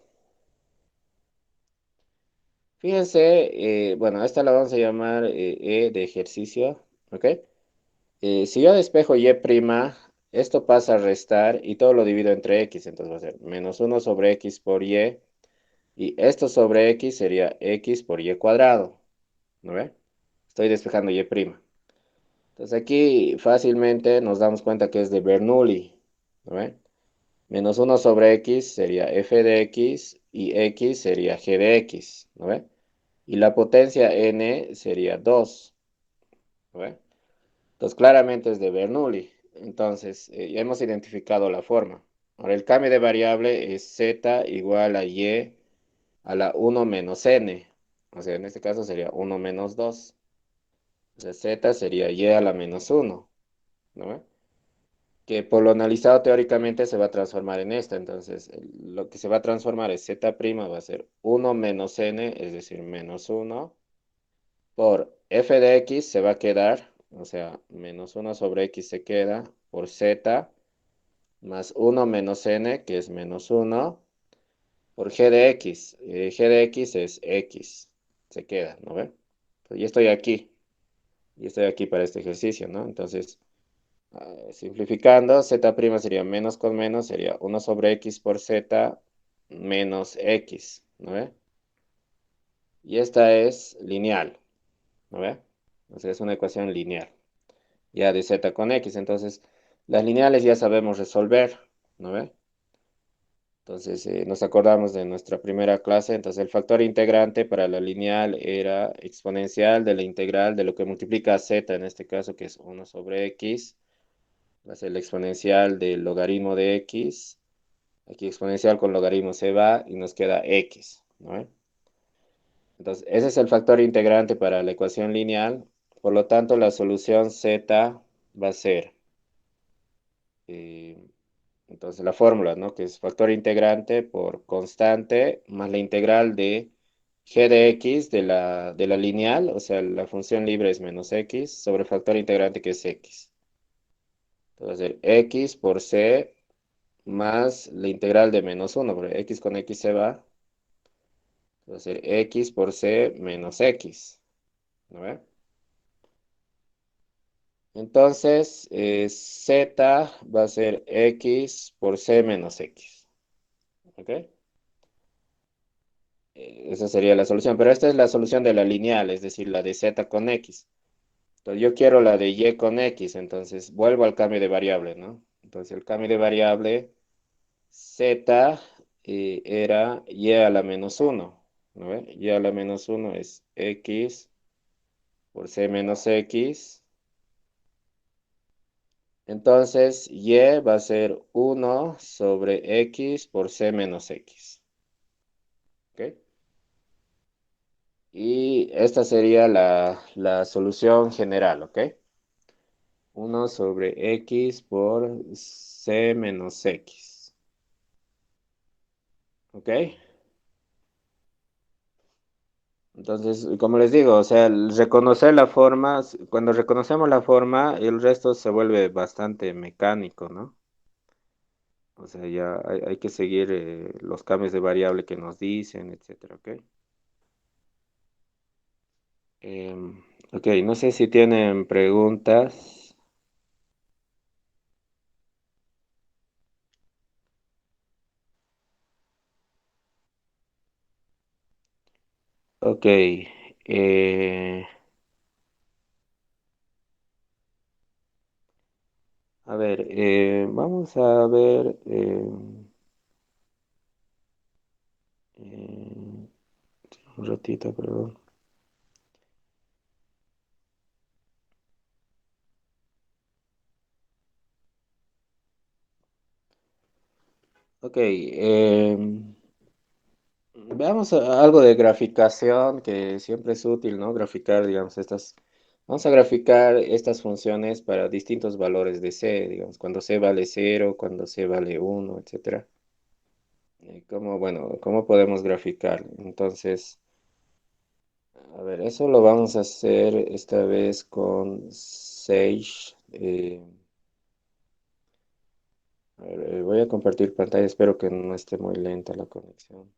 fíjense, bueno, esta la vamos a llamar E de ejercicio, ¿ok? Si yo despejo y', esto pasa a restar y todo lo divido entre x, entonces va a ser menos uno sobre x por y esto sobre x sería x por y cuadrado, ¿no ve? Estoy despejando y'. Entonces aquí fácilmente nos damos cuenta que es de Bernoulli, ¿no ve? Menos uno sobre x sería f de x y x sería g de x, ¿no ve? Y la potencia n sería 2, ¿no ve? Entonces claramente es de Bernoulli. Entonces ya hemos identificado la forma. Ahora el cambio de variable es z igual a y a la 1 menos n. O sea, en este caso sería 1 menos 2. O sea, z sería y a la menos 1, ¿no ve? Que por lo analizado teóricamente se va a transformar en esta. Entonces, lo que se va a transformar es z' va a ser 1 menos n, es decir, menos 1, por f de x se va a quedar, o sea, menos 1 sobre x se queda por z, más 1 menos n, que es menos 1, por g de x. G de x es x, se queda, ¿no ve? Pues y estoy aquí para este ejercicio, ¿no? Entonces, simplificando, z' sería menos con menos, sería 1 sobre x por z menos x, ¿no ve? Y esta es lineal, ¿no ve? O sea, es una ecuación lineal, ya de z con x. Entonces, las lineales ya sabemos resolver, ¿no ve? Entonces, nos acordamos de nuestra primera clase. Entonces, el factor integrante para la lineal era exponencial de la integral de lo que multiplica a z, en este caso, que es 1 sobre x. Va a ser la exponencial del logaritmo de x. Aquí exponencial con logaritmo se va y nos queda x, ¿no? Entonces, ese es el factor integrante para la ecuación lineal. Por lo tanto, la solución z va a ser, eh, entonces, la fórmula, ¿no? Que es factor integrante por constante más la integral de g de x de la lineal, o sea, la función libre es menos x, sobre el factor integrante que es x. Entonces, va a ser x por c más la integral de menos 1, porque x con x se va. Va a ser x por c menos x, ¿no ve? Entonces, z va a ser x por c menos x, ¿ok? Esa sería la solución, pero esta es la solución de la lineal, es decir, la de z con x. Entonces, yo quiero la de y con x, entonces vuelvo al cambio de variable, ¿no? Entonces, el cambio de variable z era y a la menos 1, ¿no ve? Y a la menos 1 es x por c menos x. Entonces, y va a ser 1 sobre x por c menos x. ¿Ok? Y esta sería la solución general, ¿ok? 1 sobre x por c menos x. ¿Ok? Entonces, como les digo, o sea, el reconocer la forma, cuando reconocemos la forma, el resto se vuelve bastante mecánico, ¿no? O sea, ya hay que seguir los cambios de variable que nos dicen, etcétera, ¿ok? Ok, no sé si tienen preguntas. Ok, a ver, vamos a ver eh, un ratito, perdón. Ok, veamos algo de graficación que siempre es útil, ¿no? Graficar, digamos, estas. Vamos a graficar estas funciones para distintos valores de c, digamos, cuando c vale 0, cuando c vale 1, etcétera. ¿Cómo podemos graficar? Entonces, a ver, eso lo vamos a hacer esta vez con Sage. A ver, voy a compartir pantalla, espero que no esté muy lenta la conexión.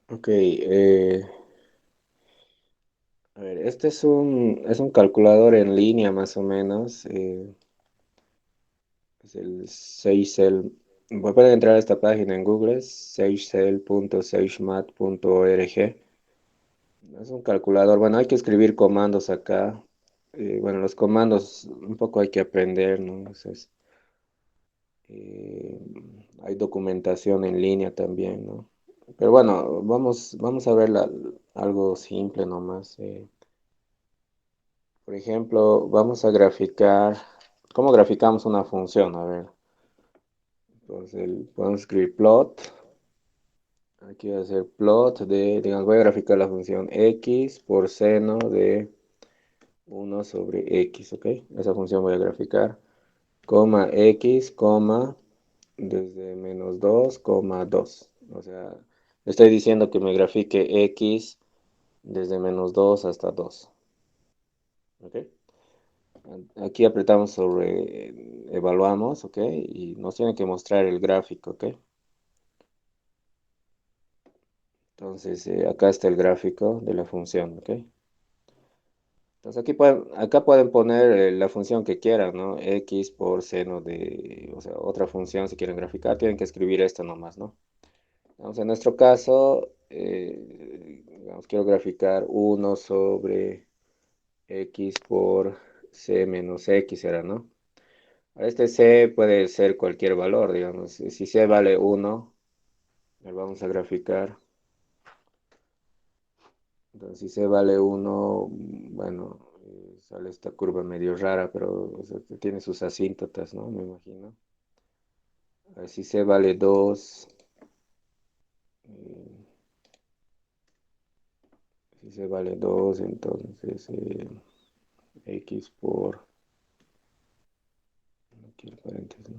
Ok, a ver, este es un calculador en línea más o menos. Es el SageCell. Pueden entrar a esta página en Google, sagecell.sagemath.org. Es un calculador. Bueno, hay que escribir comandos acá. Bueno, los comandos un poco hay que aprender, ¿no? Entonces, eh, hay documentación en línea también, ¿no? Pero bueno, vamos a ver algo simple nomás. Por ejemplo, vamos a graficar. ¿Cómo graficamos una función? A ver, pues podemos escribir plot. Aquí voy a hacer plot digamos, voy a graficar la función x por seno de 1/x, ¿ok? Esa función voy a graficar, coma x, coma, desde -2, coma 2. O sea, le estoy diciendo que me grafique x desde -2 hasta 2, ¿ok? Aquí apretamos sobre evaluamos, ¿ok? Y nos tiene que mostrar el gráfico, ¿ok? Entonces, acá está el gráfico de la función, ¿ok? Entonces acá pueden poner la función que quieran, ¿no? X por seno de, o sea, otra función si quieren graficar, tienen que escribir esto nomás, ¿no? Vamos, en nuestro caso, digamos, quiero graficar 1/x por c menos x, era, ¿no? Ahora este c puede ser cualquier valor, digamos, si c vale 1, le vamos a graficar. Entonces, si c vale 1, bueno, sale esta curva medio rara, pero o sea, tiene sus asíntotas, ¿no? Me imagino. A ver, si c vale 2, Si se vale 2 entonces x por, aquí el paréntesis,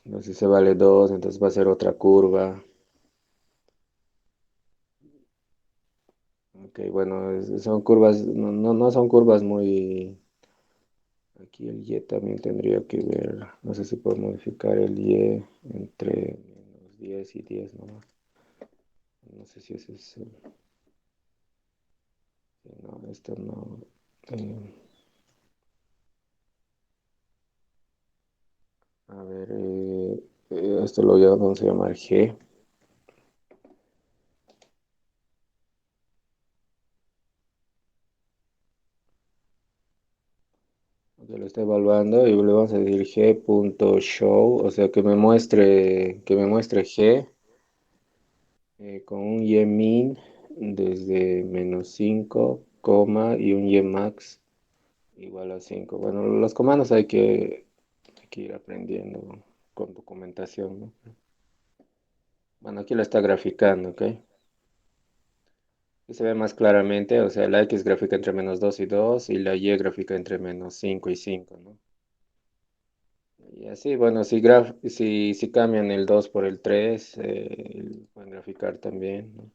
no, si se vale 2 entonces va a ser otra curva. Ok, bueno, son curvas, no son curvas muy... Aquí el y también tendría que ver, no sé si puedo modificar el y entre -10 y 10 nomás. No sé si ese es no, esto no. eh, a ver, esto vamos a llamar G. Que lo está evaluando y le vamos a decir G.show, o sea que me muestre G con un Y min desde -5, coma y un Y max igual a 5. Bueno, los comandos hay que ir aprendiendo con documentación, ¿no? Bueno, aquí lo está graficando, ¿ok? Y se ve más claramente, o sea, la X gráfica entre -2 y 2 y la Y gráfica entre -5 y 5, ¿no? Y así, bueno, si cambian el 2 por el 3, pueden graficar también, ¿no?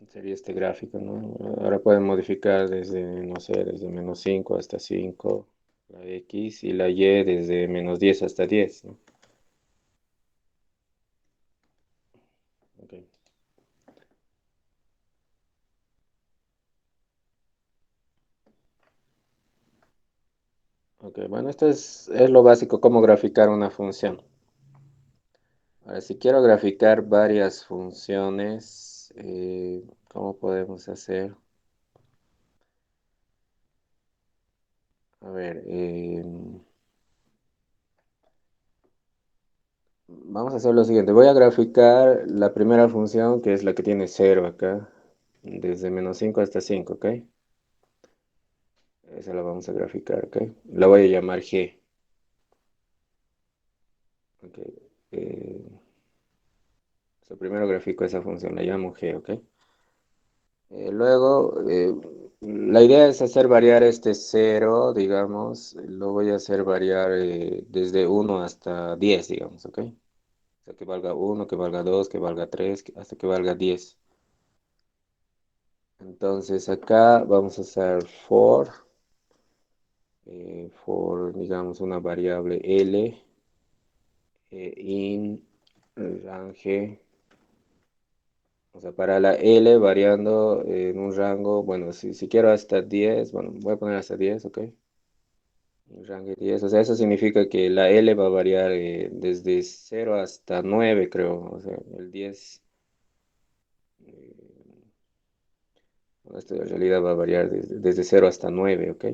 Sería este gráfico, ¿no? Ahora pueden modificar desde, no sé, desde -5 hasta 5 la X y la Y desde -10 hasta 10, ¿no? Ok, ok, bueno, esto es lo básico, cómo graficar una función. Ahora, si quiero graficar varias funciones, ¿cómo podemos hacer? A ver, vamos a hacer lo siguiente. Voy a graficar la primera función, que es la que tiene 0 acá, desde -5 hasta 5, ¿ok? Esa la vamos a graficar, ¿ok? La voy a llamar G, ¿ok? Primero grafico esa función, la llamo G, ¿ok? Luego, la idea es hacer variar este 0, digamos, lo voy a hacer variar desde 1 hasta 10, digamos, ¿ok? O sea, que valga 1, que valga 2, que valga 3, hasta que valga 10. Entonces acá vamos a usar for, digamos, una variable L, in range, o sea, para la L variando en un rango, bueno, si quiero hasta 10, bueno, voy a poner hasta 10, ¿ok? Un rango de 10, o sea, eso significa que la L va a variar desde 0 hasta 9, creo, o sea, el 10, eh, bueno, esto en realidad va a variar desde 0 hasta 9, ¿ok?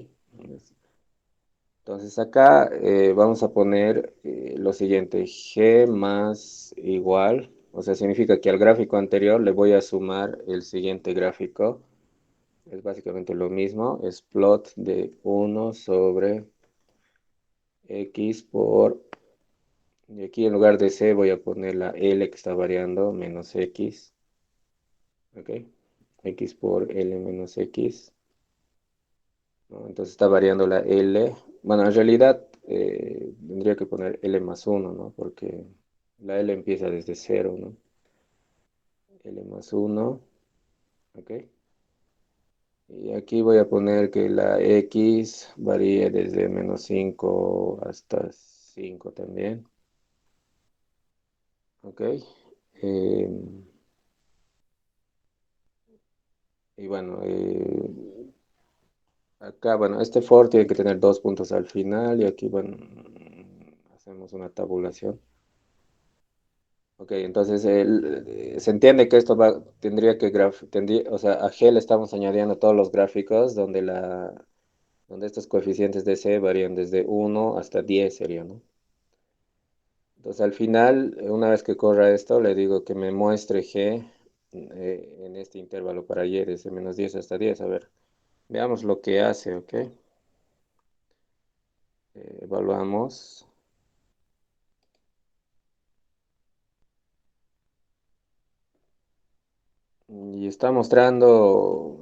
Entonces acá vamos a poner lo siguiente, G más igual, o sea, significa que al gráfico anterior le voy a sumar el siguiente gráfico, es básicamente lo mismo, es plot de 1 sobre X por, y aquí en lugar de C voy a poner la L que está variando, menos X, ¿ok? X por L menos X, ¿no? Entonces está variando la L. Bueno, en realidad tendría que poner L más 1, ¿no? Porque la L empieza desde 0, ¿no? L más 1, ¿ok? Y aquí voy a poner que la X varíe desde -5 hasta 5 también, ¿ok? Y bueno, acá, bueno, este for tiene que tener dos puntos al final y aquí, bueno, hacemos una tabulación. Ok, entonces se entiende que esto tendría que, o sea, a G le estamos añadiendo todos los gráficos donde estos coeficientes de C varían desde 1 hasta 10 sería, ¿no? Entonces al final, una vez que corra esto, le digo que me muestre G en este intervalo para Y desde -10 hasta 10. A ver, veamos lo que hace, ¿ok? Evaluamos. Y está mostrando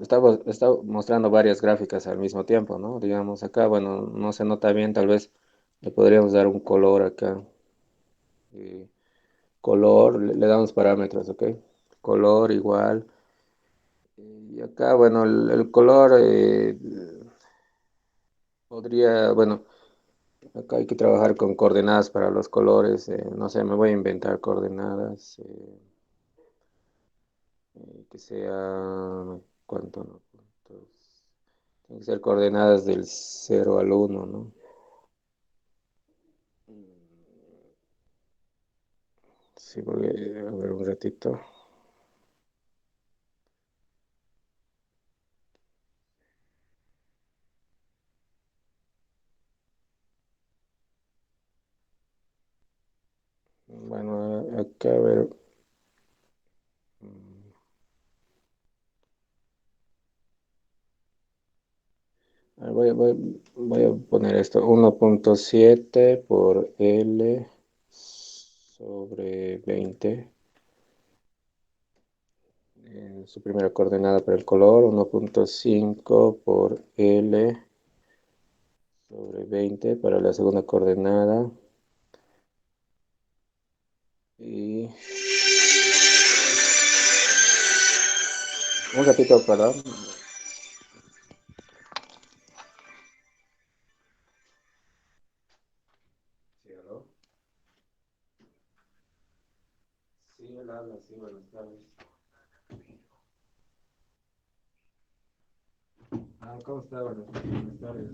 varias gráficas al mismo tiempo, ¿no? Digamos acá, bueno, no se nota bien, tal vez le podríamos dar un color acá. Y color, le damos parámetros, ¿ok? Color igual. Y acá, bueno, el color podría, bueno, acá hay que trabajar con coordenadas para los colores. No sé, me voy a inventar coordenadas que sea, ¿cuánto no? ¿Cuántos? Tienen que ser coordenadas del 0 al 1, ¿no? Sí, porque, a ver un ratito. Bueno, acá, a ver. mm, voy a poner esto, 1.7 por L sobre 20 en su primera coordenada para el color, 1.5 por L sobre 20 para la segunda coordenada y un ratito, perdón. Sí, ¿aló? Sí, él habla, sí, buenas tardes. Ah, ¿cómo está? Buenas tardes.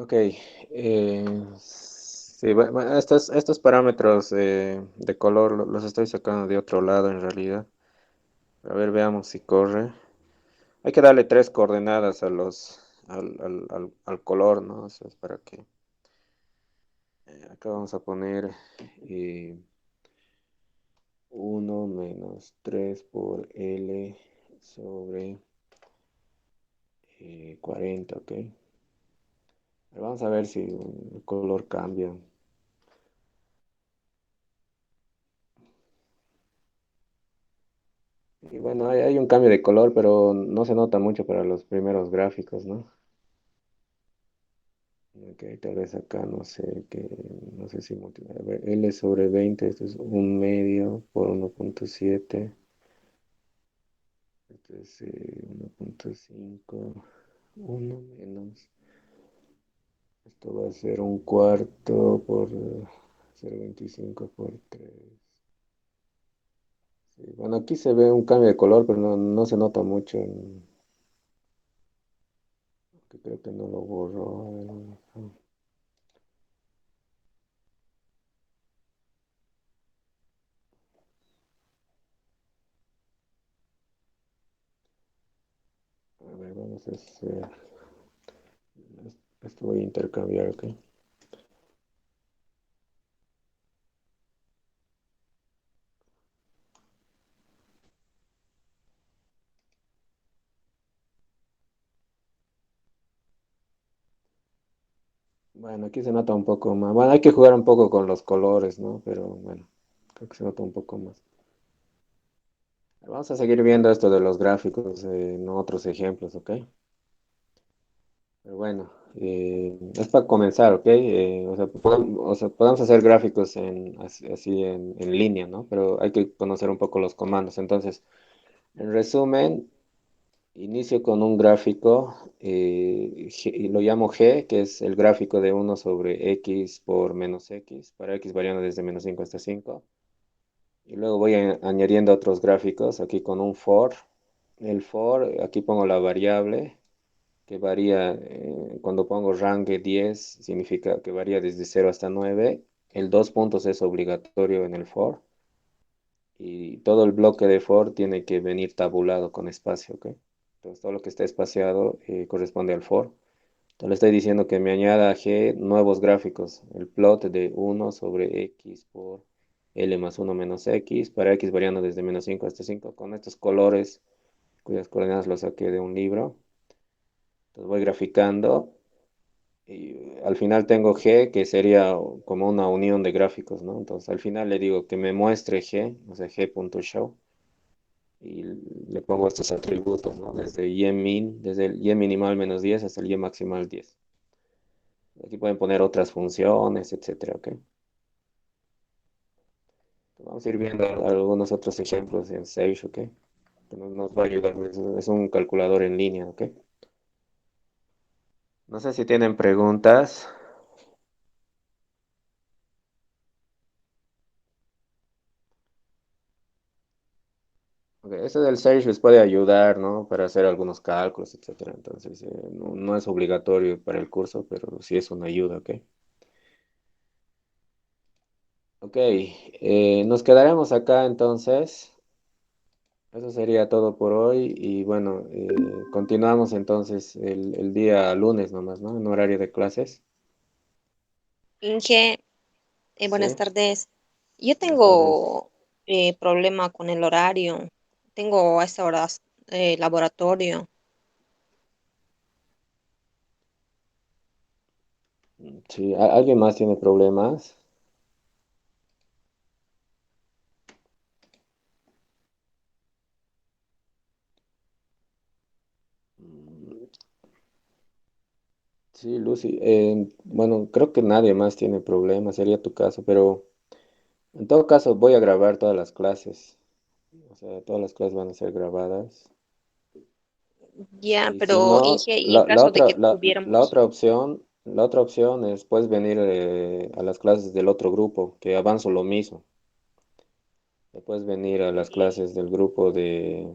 Ok, sí, bueno, estos parámetros de color los estoy sacando de otro lado en realidad. A ver, veamos si corre. Hay que darle tres coordenadas al color, ¿no? Eso es para que... acá vamos a poner eh, 1 menos 3 por L sobre 40, ¿ok? Vamos a ver si el color cambia. Y bueno, hay un cambio de color, pero no se nota mucho para los primeros gráficos, ¿no? Ok, tal vez acá no sé qué, no sé si multiplicar. A ver, L sobre 20, esto es un medio por 1,7. Esto es 1,5. 1 menos. Esto va a ser un cuarto por 0,25 por 3. Sí, bueno, aquí se ve un cambio de color, pero no se nota mucho. Que creo que no lo borró. A ver, vamos a hacer. Esto voy a intercambiar, ¿ok? Bueno, aquí se nota un poco más. Bueno, hay que jugar un poco con los colores, ¿no? Pero bueno, creo que se nota un poco más. Vamos a seguir viendo esto de los gráficos en otros ejemplos, ¿ok? Pero bueno, es para comenzar, ¿ok? O sea, podemos hacer gráficos así en línea, ¿no? Pero hay que conocer un poco los comandos. Entonces, en resumen, inicio con un gráfico y lo llamo G, que es el gráfico de 1 sobre x por menos x, para x variando desde -5 hasta 5. Y luego voy añadiendo otros gráficos aquí con un for. El for, aquí pongo la variable que varía, cuando pongo range 10 significa que varía desde 0 hasta 9. El dos puntos es obligatorio en el for. Y todo el bloque de for tiene que venir tabulado con espacio, ¿ok? Entonces todo lo que está espaciado corresponde al for. Entonces le estoy diciendo que me añada a G nuevos gráficos. El plot de 1 sobre x por L más 1 menos x, para x variando desde -5 hasta 5, con estos colores cuyas coordenadas los saqué de un libro. Entonces voy graficando y al final tengo G, que sería como una unión de gráficos, ¿no? Entonces al final le digo que me muestre G, o sea, G.show, y le pongo estos atributos, ¿no? Desde el y minimal -10 hasta el y maximal 10. Aquí pueden poner otras funciones, etcétera, ¿ok? Vamos a ir viendo algunos otros ejemplos en Sage, ¿ok? Que nos va a ayudar. Es un calculador en línea, ¿ok? No sé si tienen preguntas. Ok, eso del Sage les puede ayudar, ¿no? Para hacer algunos cálculos, etcétera. Entonces, no es obligatorio para el curso, pero sí es una ayuda, ¿ok? Ok, nos quedaremos acá entonces. Eso sería todo por hoy y bueno, continuamos entonces el día lunes nomás, ¿no? En horario de clases. Inge, buenas Sí, tardes. Yo buenas tardes. tengo problema con el horario. Tengo a esta hora laboratorio. Sí, ¿alguien más tiene problemas? Mm, sí, Lucy. Bueno, creo que nadie más tiene problemas, sería tu caso, pero en todo caso voy a grabar todas las clases. O sea, todas las clases van a ser grabadas. Ya, Y si pero no, Inge, y en caso de que tuviéramos, la otra opción es puedes venir a las clases del otro grupo, que avanzo lo mismo. Puedes venir a las eh, clases del grupo de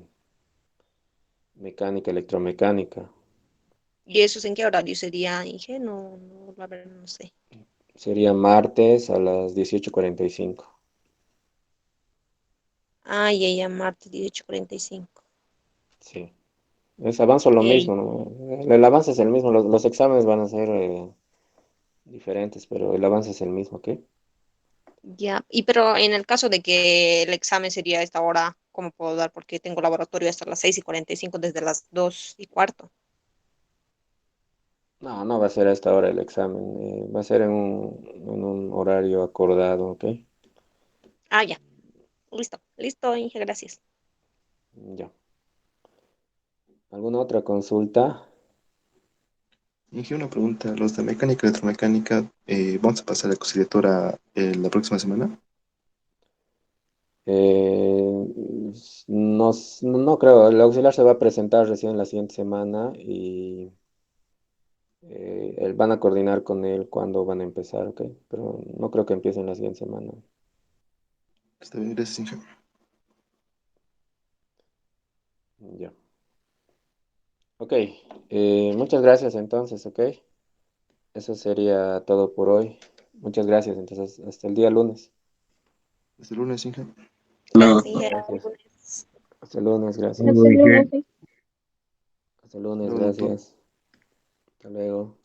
mecánica, electromecánica. ¿Y eso es en qué horario sería, Inge? No, no, la verdad no sé. Sería martes a las 18:45. Ah, y ella martes 18:45. Sí. Es avanzo lo Ok, mismo, ¿no? El avance es el mismo. Los exámenes van a ser diferentes, pero el avance es el mismo, ¿ok? ya. Y pero en el caso de que el examen sería a esta hora, ¿cómo puedo dar? Porque tengo laboratorio hasta las 6:45 desde las 2:15. No, no va a ser a esta hora el examen. Va a ser en un horario acordado, ¿ok? Ah, ya. Listo. Listo, Inge, gracias. Ya. ¿Alguna otra consulta? Inge, una pregunta. Los de mecánica y electromecánica, ¿vamos a pasar a la conciliatura la próxima semana? Eh, no, no creo. El auxiliar se va a presentar recién la siguiente semana y van a coordinar con él cuándo van a empezar, ¿ok? Pero no creo que empiecen la siguiente semana. Está bien, gracias, Inge. Ya. Ok. Muchas gracias entonces, ¿ok? Eso sería todo por hoy. Muchas gracias. Entonces, hasta el día lunes. Hasta el lunes, Inge. Gracias, Inge. Hasta Gracias. lunes. Hasta el lunes, Hasta gracias. luego, Inge. Hasta el lunes, Luego, doctor. gracias. Hasta luego.